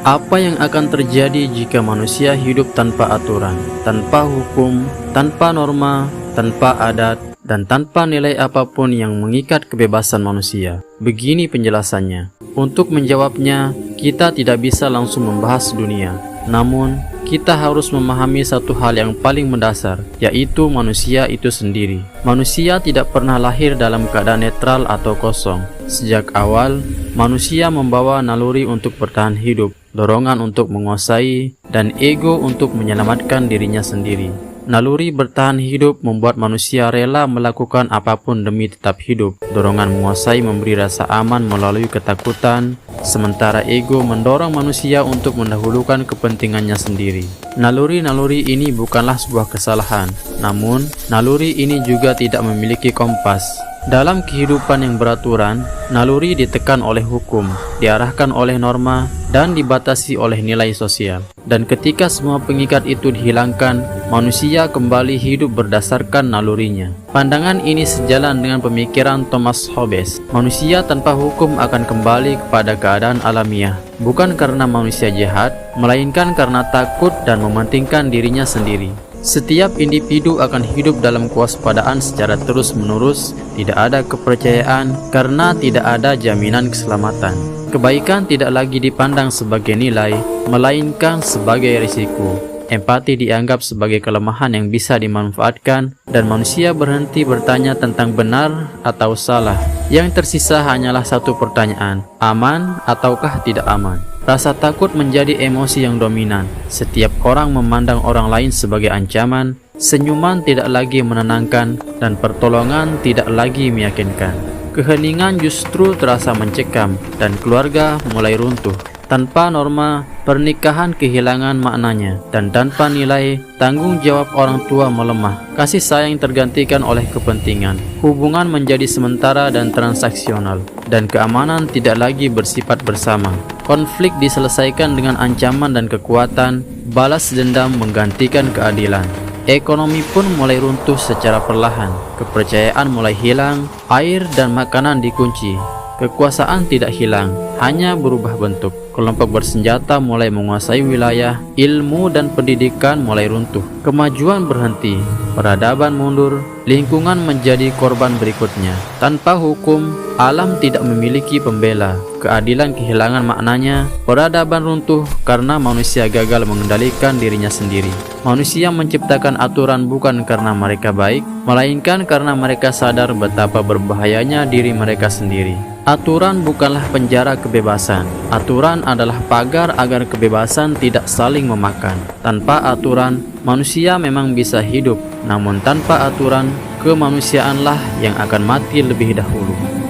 Apa yang akan terjadi jika manusia hidup tanpa aturan, tanpa hukum, tanpa norma, tanpa adat, dan tanpa nilai apapun yang mengikat kebebasan manusia? Begini penjelasannya. Untuk menjawabnya, kita tidak bisa langsung membahas dunia. Namun, kita harus memahami satu hal yang paling mendasar, yaitu manusia itu sendiri. Manusia tidak pernah lahir dalam keadaan netral atau kosong. Sejak awal, manusia membawa naluri untuk bertahan hidup, dorongan untuk menguasai, dan ego untuk menyelamatkan dirinya sendiri. Naluri bertahan hidup membuat manusia rela melakukan apapun demi tetap hidup. Dorongan menguasai memberi rasa aman melalui ketakutan, sementara ego mendorong manusia untuk mendahulukan kepentingannya sendiri. Naluri-naluri ini bukanlah sebuah kesalahan, namun naluri ini juga tidak memiliki kompas. Dalam kehidupan yang beraturan, naluri ditekan oleh hukum, diarahkan oleh norma, dan dibatasi oleh nilai sosial. Dan ketika semua pengikat itu dihilangkan, manusia kembali hidup berdasarkan nalurinya. Pandangan ini sejalan dengan pemikiran Thomas Hobbes. Manusia tanpa hukum akan kembali kepada keadaan alamiah, bukan karena manusia jahat, melainkan karena takut dan mementingkan dirinya sendiri. Setiap individu akan hidup dalam kewaspadaan secara terus-menerus, tidak ada kepercayaan karena tidak ada jaminan keselamatan. Kebaikan tidak lagi dipandang sebagai nilai, melainkan sebagai risiko. Empati dianggap sebagai kelemahan yang bisa dimanfaatkan, dan manusia berhenti bertanya tentang benar atau salah. Yang tersisa hanyalah satu pertanyaan, aman ataukah tidak aman? Rasa takut menjadi emosi yang dominan. Setiap orang memandang orang lain sebagai ancaman, senyuman tidak lagi menenangkan, dan pertolongan tidak lagi meyakinkan. Keheningan justru terasa mencekam, dan keluarga mulai runtuh. Tanpa norma, pernikahan kehilangan maknanya, dan tanpa nilai, tanggung jawab orang tua melemah. Kasih sayang tergantikan oleh kepentingan. Hubungan menjadi sementara dan transaksional, dan keamanan tidak lagi bersifat bersama. Konflik diselesaikan dengan ancaman dan kekuatan, balas dendam menggantikan keadilan. Ekonomi pun mulai runtuh secara perlahan. Kepercayaan mulai hilang, air dan makanan dikunci. Kekuasaan tidak hilang, hanya berubah bentuk. Kelompok bersenjata mulai menguasai wilayah, ilmu dan pendidikan mulai runtuh. Kemajuan berhenti, peradaban mundur, lingkungan menjadi korban berikutnya. Tanpa hukum, alam tidak memiliki pembela. Keadilan kehilangan maknanya, peradaban runtuh karena manusia gagal mengendalikan dirinya sendiri. Manusia menciptakan aturan bukan karena mereka baik, melainkan karena mereka sadar betapa berbahayanya diri mereka sendiri. Aturan bukanlah penjara kebebasan. Aturan adalah pagar agar kebebasan tidak saling memakan. Tanpa aturan, manusia memang bisa hidup, namun tanpa aturan, kemanusiaanlah yang akan mati lebih dahulu.